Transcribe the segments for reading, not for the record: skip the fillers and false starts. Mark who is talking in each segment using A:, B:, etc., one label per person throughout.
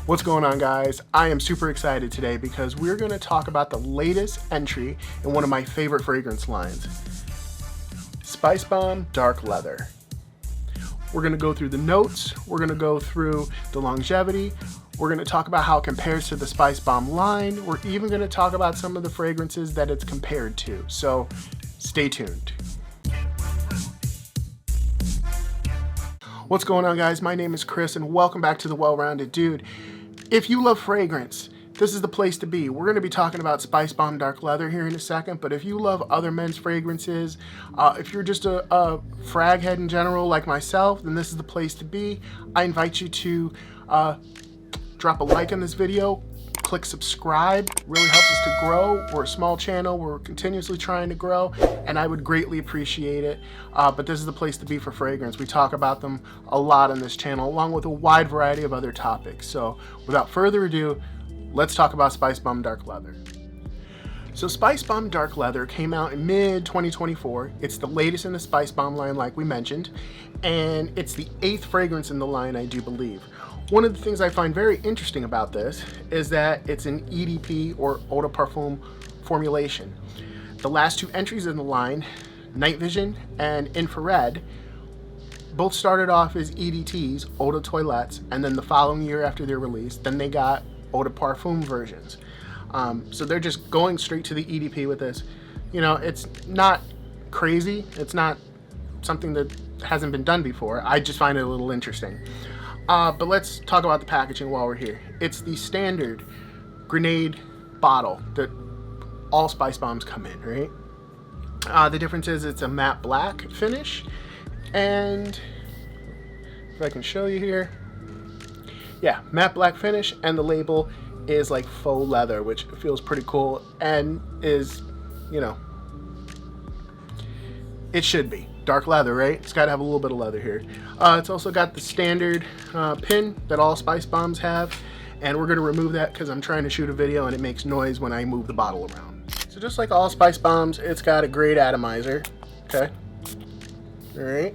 A: What's going on, guys? I am super excited today because we're going to talk about the latest entry in one of my favorite fragrance lines, Spicebomb Dark Leather. We're going to go through the notes, we're going to go through the longevity, we're going to talk about how it compares to the Spicebomb line, we're even going to talk about some of the fragrances that it's compared to, so stay tuned. What's going on, guys? My name is Chris and welcome back to The Well-Rounded Dude. If you love fragrance, this is the place to be. We're going to be talking about Spicebomb Dark Leather here in a second, but if you love other men's fragrances, if you're just a frag head in general like myself, then this is the place to be. I invite you to drop a like on this video, click subscribe, really helps us to grow. We're a small channel, we're continuously trying to grow, and I would greatly appreciate it. But this is the place to be for fragrance. We talk about them a lot on this channel, along with a wide variety of other topics. So without further ado, let's talk about Spicebomb Dark Leather. So Spicebomb Dark Leather came out in mid-2024. It's the latest in the Spicebomb line, like we mentioned, and it's the 8th fragrance in the line, I do believe. One of the things I find very interesting about this is that it's an EDP or Eau de Parfum formulation. The last 2 entries in the line, Night Vision and Infrared, both started off as EDTs, Eau de Toilettes, and then the following year after their release, then they got Eau de Parfum versions. So they're just going straight to the EDP with this. You know, it's not crazy. It's not something that hasn't been done before. I just find it a little interesting. But let's talk about the packaging while we're here. It's the standard grenade bottle that all Spicebombs come in, right? The difference is it's a matte black finish, and if I can show you here, yeah, matte black finish, and the label is like faux leather, which feels pretty cool and is, you know, it should be dark leather, right? It's got to have a little bit of leather here. It's also got the standard pin that all Spicebombs have, and we're going to remove that because I'm trying to shoot a video and it makes noise when I move the bottle around. So just like all Spicebombs, it's got a great atomizer. Okay, all right,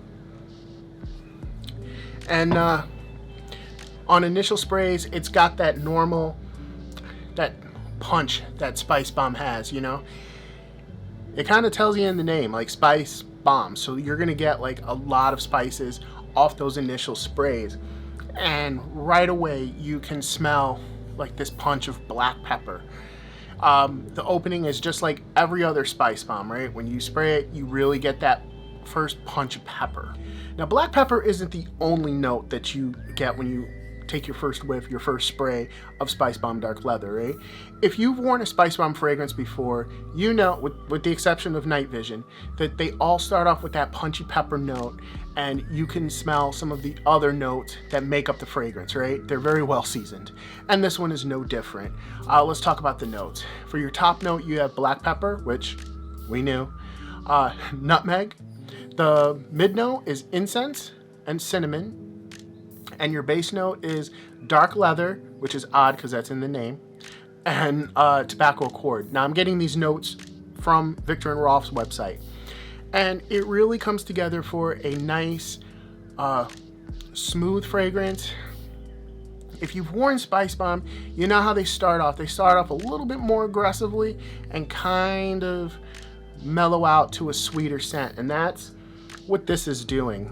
A: and on initial sprays, it's got that normal, that punch that Spicebomb has, you know. It kind of tells you in the name, like Spice Bomb, so you're gonna get like a lot of spices off those initial sprays, and right away you can smell like this punch of black pepper. The opening is just like every other Spicebomb, right? When you spray it, you really get that first punch of pepper. Now, black pepper isn't the only note that you get when you take your first whiff, your first spray of Spicebomb Dark Leather, right? If you've worn a Spicebomb fragrance before, you know, with the exception of Night Vision, that they all start off with that punchy pepper note, and you can smell some of the other notes that make up the fragrance, right? They're very well seasoned, and this one is no different. Let's talk about the notes. For your top note, you have black pepper, which we knew, nutmeg. The mid note is incense and cinnamon, and your base note is dark leather, which is odd because that's in the name, and tobacco accord. Now I'm getting these notes from Viktor Rolf's website, and it really comes together for a nice, smooth fragrance. If you've worn Spicebomb, you know how they start off. They start off a little bit more aggressively and kind of mellow out to a sweeter scent, and that's what this is doing.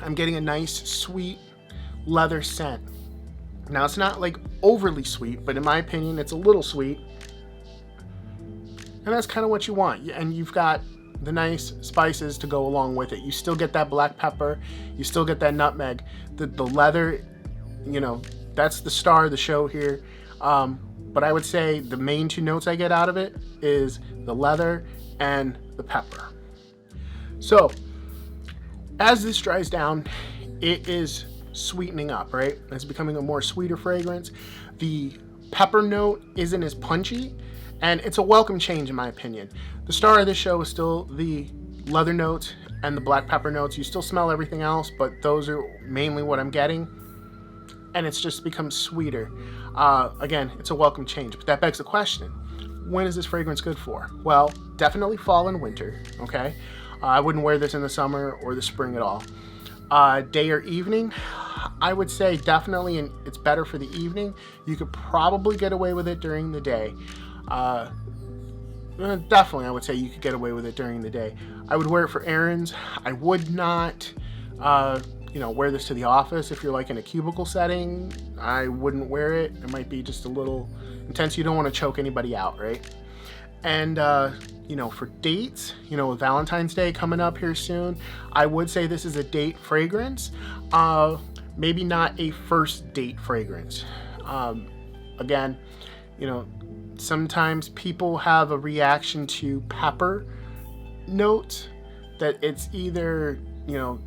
A: I'm getting a nice, sweet leather scent. Now, it's not like overly sweet, but in my opinion, it's a little sweet. And that's kind of what you want. And you've got the nice spices to go along with it. You still get that black pepper. You still get that nutmeg. The leather, you know, that's the star of the show here. But I would say the main 2 notes I get out of it is the leather and the pepper. So, as this dries down, it is sweetening up, right? It's becoming a more sweeter fragrance. The pepper note isn't as punchy, and it's a welcome change in my opinion. The star of this show is still the leather notes and the black pepper notes. You still smell everything else, but those are mainly what I'm getting, and it's just become sweeter. Again, it's a welcome change, but that begs the question, when is this fragrance good for? Well, definitely fall and winter, okay? I wouldn't wear this in the summer or the spring at all. Day or evening, I would say definitely it's better for the evening. You could probably get away with it during the day. Definitely, I would say you could get away with it during the day. I would wear it for errands. I would not, wear this to the office. If you're like in a cubicle setting, I wouldn't wear it. It might be just a little intense. You don't want to choke anybody out, right? And, for dates, with Valentine's Day coming up here soon, I would say this is a date fragrance. Maybe not a first date fragrance. Again, sometimes people have a reaction to pepper notes that it's either,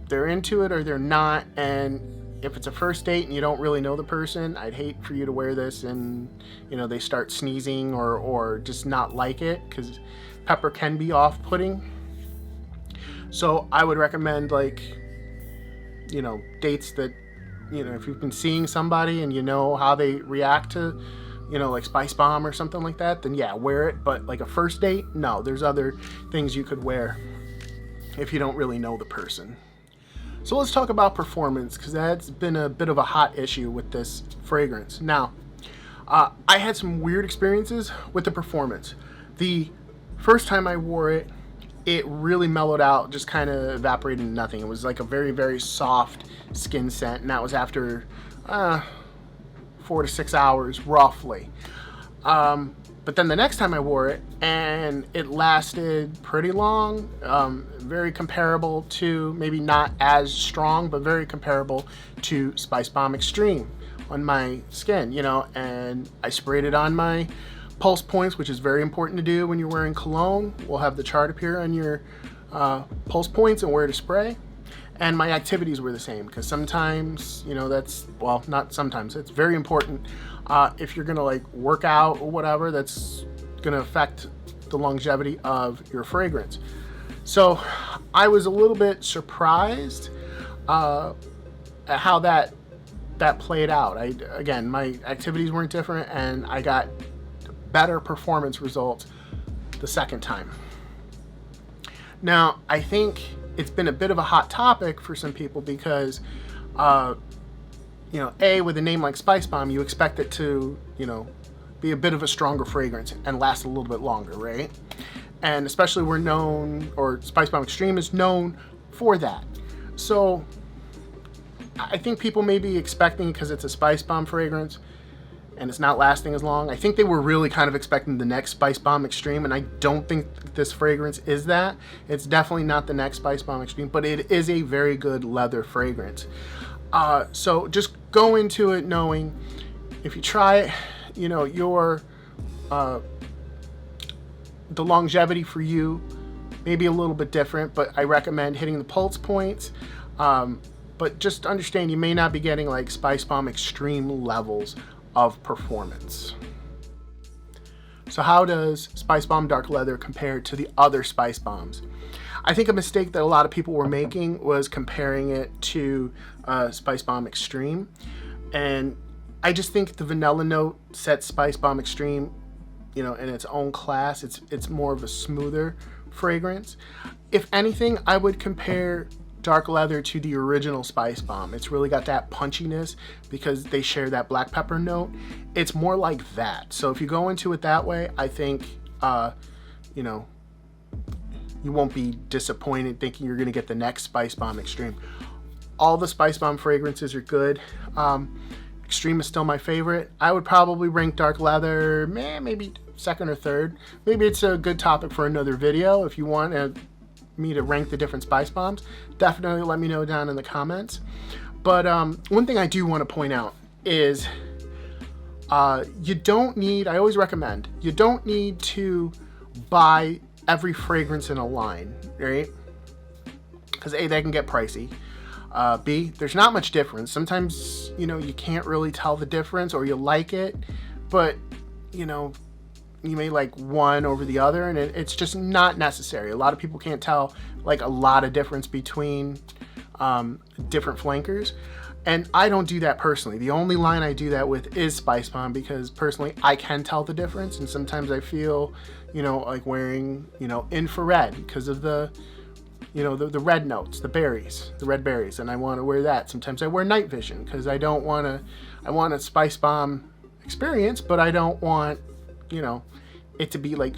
A: they're into it or they're not. And if it's a first date and you don't really know the person, I'd hate for you to wear this and, they start sneezing or just not like it, because pepper can be off-putting. So I would recommend dates that, if you've been seeing somebody and you know how they react to, like Spicebomb or something like that, then yeah, wear it. But like a first date, no, there's other things you could wear if you don't really know the person. So let's talk about performance, because that's been a bit of a hot issue with this fragrance. Now, I had some weird experiences with the performance. The first time I wore it, it really mellowed out, just kind of evaporated into nothing. It was like a very, very soft skin scent, and that was after 4 to 6 hours, roughly. But then the next time I wore it, and it lasted pretty long, very comparable to, maybe not as strong, but very comparable to Spicebomb Extreme on my skin, and I sprayed it on my pulse points, which is very important to do when you're wearing cologne. We'll have the chart appear on your pulse points and where to spray. And my activities were the same, because sometimes, not sometimes, it's very important if you're gonna work out or whatever, that's gonna affect the longevity of your fragrance. So I was a little bit surprised at how that played out. Again, my activities weren't different, and I got better performance results the second time. Now, I think it's been a bit of a hot topic for some people because, with a name like Spicebomb, you expect it to, be a bit of a stronger fragrance and last a little bit longer, right? And especially Spicebomb Extreme is known for that. So I think people may be expecting, because it's a Spicebomb fragrance and it's not lasting as long, I think they were really kind of expecting the next Spicebomb Extreme, and I don't think this fragrance is that. It's definitely not the next Spicebomb Extreme, but it is a very good leather fragrance. So just go into it knowing, if you try it, the longevity for you may be a little bit different, but I recommend hitting the pulse points. But just understand, you may not be getting like Spicebomb Extreme levels of performance. So how does Spicebomb Dark Leather compare to the other Spicebombs? I think a mistake that a lot of people were making was comparing it to Spicebomb Extreme. And I just think the vanilla note sets Spicebomb Extreme, in its own class. It's more of a smoother fragrance. If anything, I would compare Dark Leather to the original Spicebomb. It's really got that punchiness because they share that black pepper note. It's more like that. So if you go into it that way, I think, you won't be disappointed thinking you're going to get the next Spicebomb Extreme. All the Spicebomb fragrances are good. Extreme is still my favorite. I would probably rank Dark Leather, maybe second or third. Maybe it's a good topic for another video. If you want me to rank the different Spicebombs, definitely let me know down in the comments. But one thing I do want to point out is you don't need, I always recommend, you don't need to buy every fragrance in a line, right? Because A, they can get pricey. B, there's not much difference. Sometimes, you can't really tell the difference, or you like it, but, you may like one over the other, and it's just not necessary. A lot of people can't tell like a lot of difference between different flankers, and I don't do that personally. The only line I do that with is Spicebomb, because personally I can tell the difference, and sometimes I feel like wearing infrared because of the you know, the red notes, the berries, the red berries, and I want to wear that. Sometimes I wear night vision because I want a Spicebomb experience, but I don't want, you know, it to be like,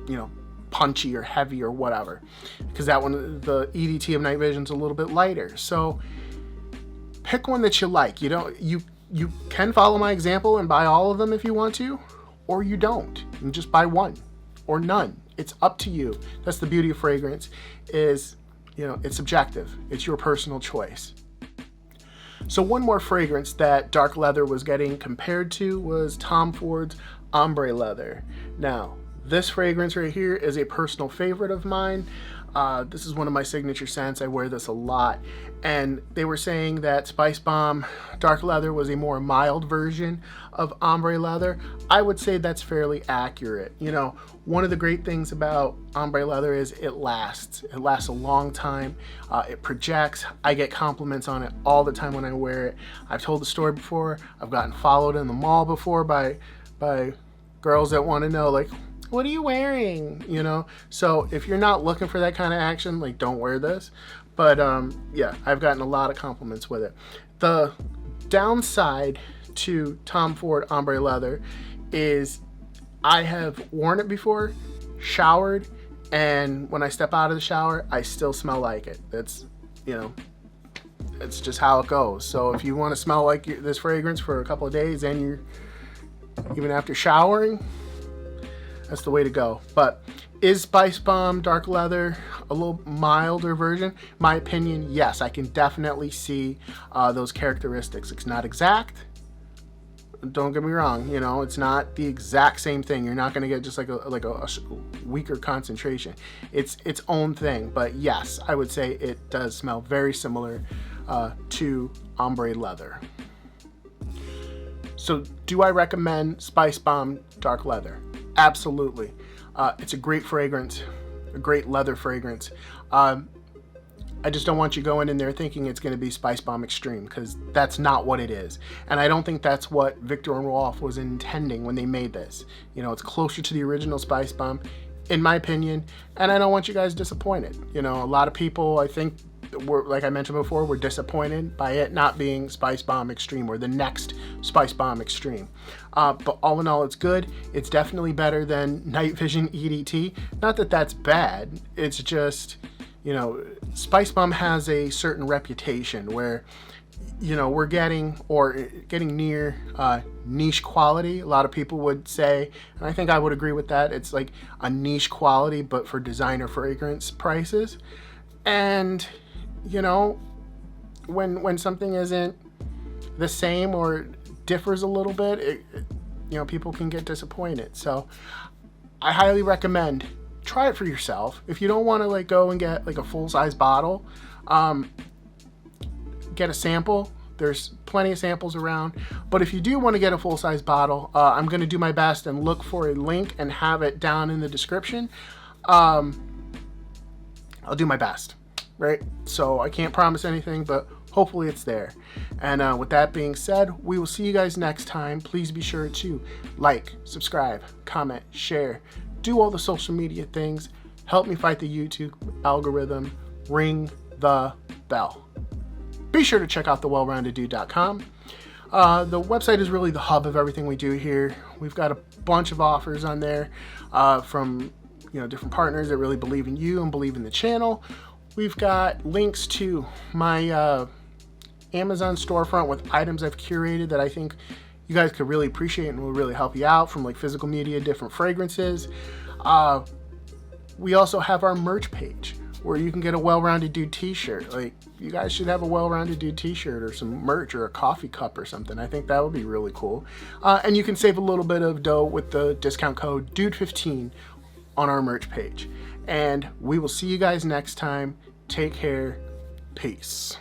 A: you know, punchy or heavy or whatever, because that one, the EDT of night vision is a little bit lighter. So pick one that you like. You can follow my example and buy all of them if you want to, or you don't, and just buy one or none. It's up to you. That's the beauty of fragrance, is, you know, it's subjective. It's your personal choice. So one more fragrance that dark leather was getting compared to was Tom Ford's Ombre leather. Now, this fragrance right here is a personal favorite of mine. This is one of my signature scents. I wear this a lot. And they were saying that Spicebomb Dark Leather was a more mild version of Ombre leather. I would say that's fairly accurate. You know, one of the great things about Ombre leather is it lasts. It lasts a long time. It projects. I get compliments on it all the time when I wear it. I've told the story before. I've gotten followed in the mall before by girls that want to know, like, what are you wearing? You know, so if you're not looking for that kind of action, like, don't wear this. But yeah, I've gotten a lot of compliments with it. The downside to Tom Ford Ombre leather is I have worn it before, showered, and when I step out of the shower, I still smell like it. That's, you know, it's just how it goes. So if you want to smell like this fragrance for a couple of days, and you're, even after showering, that's the way to go. But is Spicebomb Dark Leather a little milder version? My opinion, yes. I can definitely see those characteristics. It's not exact. Don't get me wrong. You know, it's not the exact same thing. You're not going to get just like a weaker concentration. It's its own thing. But yes, I would say it does smell very similar to Ombre leather. So do I recommend Spicebomb Dark Leather? Absolutely. It's a great fragrance, a great leather fragrance. I just don't want you going in there thinking it's going to be Spicebomb Extreme, because that's not what it is. And I don't think that's what Viktor Rolf was intending when they made this. You know, it's closer to the original Spicebomb, in my opinion, and I don't want you guys disappointed. You know, a lot of people, I think, like I mentioned before, were disappointed by it not being Spicebomb Extreme or the next Spicebomb Extreme. But all in all, it's good. It's definitely better than Night Vision EDT. Not that that's bad. It's just, you know, Spicebomb has a certain reputation where, you know, we're getting near niche quality. A lot of people would say, and I think I would agree with that. It's like a niche quality, but for designer fragrance prices. And you know, when something isn't the same or differs a little bit, you know, people can get disappointed. So I highly recommend, try it for yourself. If you don't want to like go and get like a full-size bottle, get a sample. There's plenty of samples around. But if you do want to get a full-size bottle, I'm going to do my best and look for a link and have it down in the description. I'll do my best. Right? So I can't promise anything, but hopefully it's there. And with that being said, we will see you guys next time. Please be sure to like, subscribe, comment, share, do all the social media things. Help me fight the YouTube algorithm. Ring the bell. Be sure to check out thewellroundeddude.com. The website is really the hub of everything we do here. We've got a bunch of offers on there from, you know, different partners that really believe in you and believe in the channel. We've got links to my Amazon storefront with items I've curated that I think you guys could really appreciate and will really help you out, from like physical media, different fragrances. We also have our merch page where you can get a Well-Rounded Dude t-shirt. Like, you guys should have a Well-Rounded Dude t-shirt or some merch or a coffee cup or something. I think that would be really cool. And you can save a little bit of dough with the discount code DUDE15 on our merch page. And we will see you guys next time. Take care. Peace.